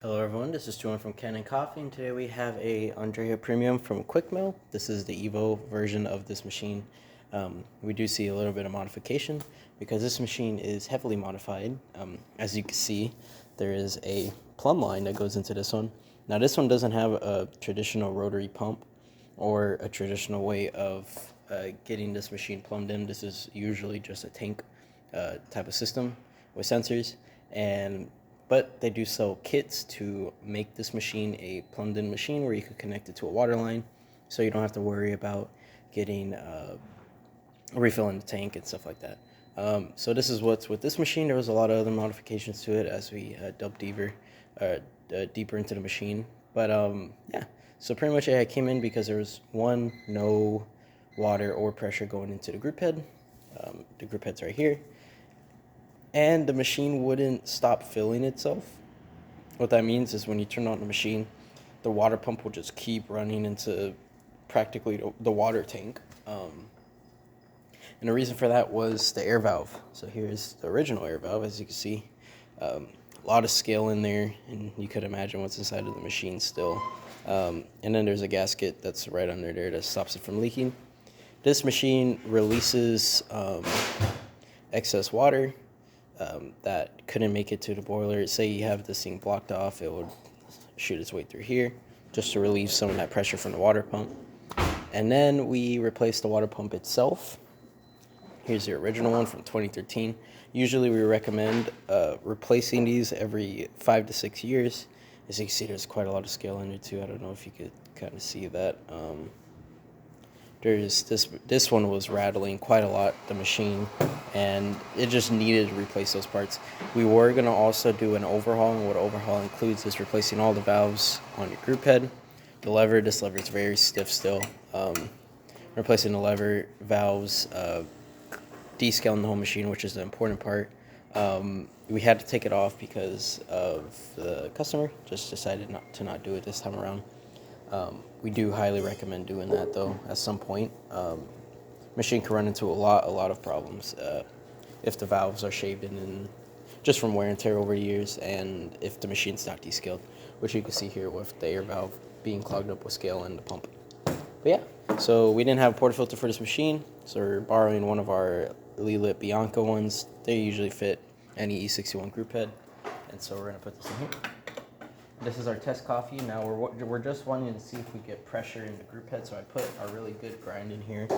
Hello everyone, this is Juan from Kanen Coffee, and today we have a Andreja Premium from Quick Mill. This is the Evo version of this machine. We do see a little bit of modification because this machine is heavily modified. As you can see, there is a plumb line that goes into this one. Now this one doesn't have a traditional rotary pump or a traditional way of getting this machine plumbed in. This is usually just a tank type of system with sensors, but they do sell kits to make this machine a plumbed-in machine where you could connect it to a water line, so you don't have to worry about getting refilling the tank and stuff like that. So this is what's with this machine. There was a lot of other modifications to it as we delved deeper into the machine. But yeah, so pretty much I came in because there was no water or pressure going into the grip head. The grip head's right here. And the machine wouldn't stop filling itself. What that means is when you turn on the machine, the water pump will just keep running into practically the water tank. And the reason for that was the air valve. So here's the original air valve, as you can see. A lot of scale in there, and you could imagine what's inside of the machine still. And then there's a gasket that's right under there that stops it from leaking. This machine releases excess water that couldn't make it to the boiler. Say you have this thing blocked off, it would shoot its way through here just to relieve some of that pressure from the water pump. And then we replaced the water pump itself. Here's the original one from 2013. Usually we recommend replacing these every 5 to 6 years. As you can see, there's quite a lot of scale in there too. I don't know if you could kind of see that. There's this one was rattling quite a lot, the machine, and it just needed to replace those parts. We were going to also do an overhaul, and what overhaul includes is replacing all the valves on your group head. This lever is very stiff still. Replacing the lever, valves, descaling the whole machine, which is the important part. We had to take it off because of the customer just decided to not do it this time around. We do highly recommend doing that though at some point. Machine can run into a lot of problems if the valves are shaved in and just from wear and tear over the years, and if the machine's not descaled, which you can see here with the air valve being clogged up with scale in the pump. But yeah, so we didn't have a portafilter for this machine, so we're borrowing one of our Lilit Bianco ones. They usually fit any E61 group head, and so we're gonna put this in here. This is our test coffee. Now we're just wanting to see if we get pressure in the group head, so I put a really good grind in here,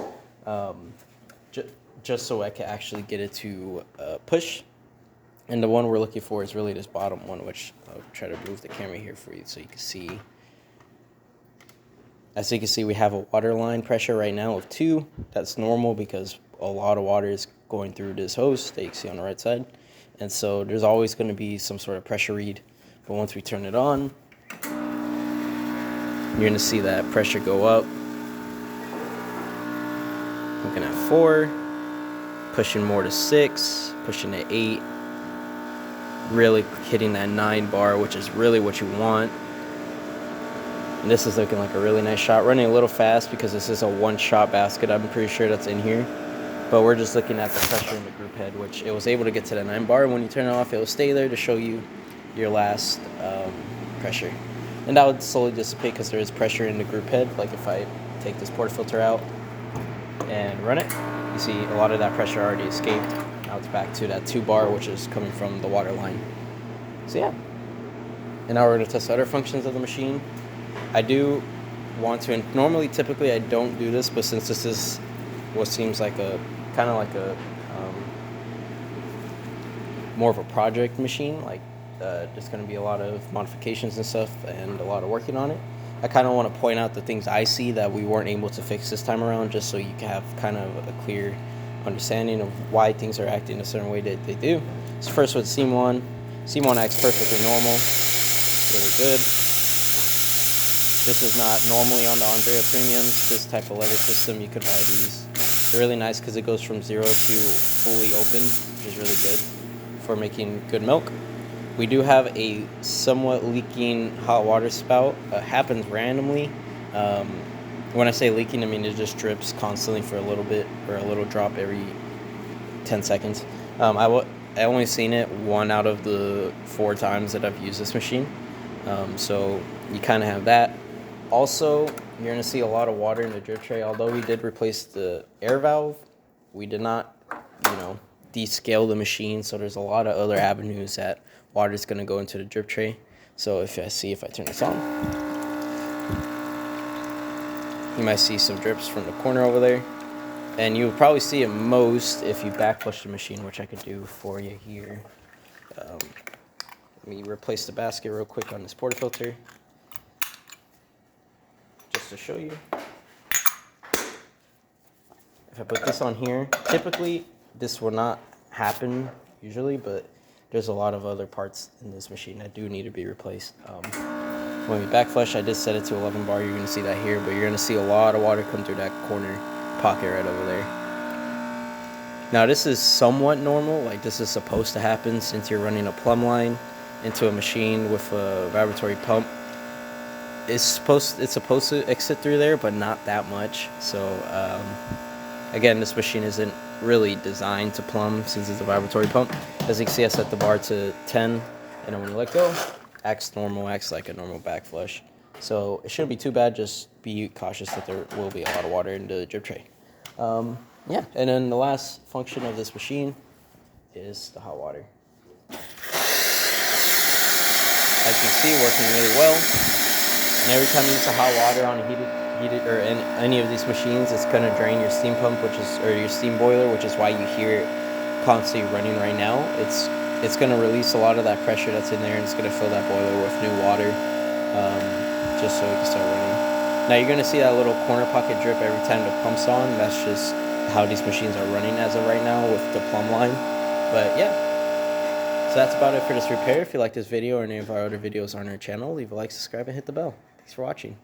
just so I can actually get it to push. And the one we're looking for is really this bottom one, which I'll try to move the camera here for you so you can see. As you can see, we have a water line pressure right now of 2. That's normal because a lot of water is going through this hose that you can see on the right side. And so there's always going to be some sort of pressure read. But once we turn it on, you're going to see that pressure go up. Looking at 4, pushing more to 6, pushing to 8, really hitting that 9 bar, which is really what you want. And this is looking like a really nice shot, running a little fast because this is a one-shot basket. I'm pretty sure that's in here. But we're just looking at the pressure in the group head, which it was able to get to the 9 bar. When you turn it off, it will stay there to show you your last pressure. And that would slowly dissipate because there is pressure in the group head. Like if I take this portafilter out and run it, you see a lot of that pressure already escaped. Now it's back to that 2 bar, which is coming from the water line. So yeah. And now we're going to test other functions of the machine. I do want to, and normally typically I don't do this, but since this is what seems like a kind of like a more of a project machine, like there's going to be a lot of modifications and stuff and a lot of working on it, I kind of want to point out the things I see that we weren't able to fix this time around, just so you can have kind of a clear understanding of why things are acting a certain way that they do. So first with Seam 1 acts perfectly normal, really good. This is not normally on the Andreja Premiums. This type of lever system, you could buy these. They're really nice because it goes from 0 to fully open, which is really good for making good milk. We do have a somewhat leaking hot water spout. Happens randomly. When I say leaking, I mean it just drips constantly for a little bit, or a little drop every 10 seconds. I only seen it 1 out of the 4 times that I've used this machine. So you kind of have that. Also, you're going to see a lot of water in the drip tray. Although we did replace the air valve, we did not, descale the machine. So there's a lot of other avenues that water is going to go into the drip tray. So if I turn this on, you might see some drips from the corner over there. And you'll probably see it most if you back flush the machine, which I could do for you here. Let me replace the basket real quick on this portafilter, just to show you. If I put this on here, typically this will not happen usually, but there's a lot of other parts in this machine that do need to be replaced. When we back flush, I did set it to 11 bar. You're going to see that here, but you're going to see a lot of water come through that corner pocket right over there. Now this is somewhat normal, like this is supposed to happen since you're running a plumb line into a machine with a vibratory pump. It's supposed to exit through there, but not that much. So again, this machine isn't really designed to plumb since it's a vibratory pump. As you can see, I set the bar to 10, and then when you let go, acts like a normal back flush. So it shouldn't be too bad, just be cautious that there will be a lot of water in the drip tray. Yeah, and then the last function of this machine is the hot water. As you see, working really well. And every time you use the hot water on a heated or any of these machines, it's gonna drain your steam pump, or your steam boiler, which is why you hear it constantly running right now. It's gonna release a lot of that pressure that's in there, and it's gonna fill that boiler with new water, just so it can start running. Now you're gonna see that little corner pocket drip every time the pump's on. That's just how these machines are running as of right now with the plumb line. But yeah, so that's about it for this repair. If you like this video or any of our other videos on our channel, leave a like, subscribe, and hit the bell. Thanks for watching.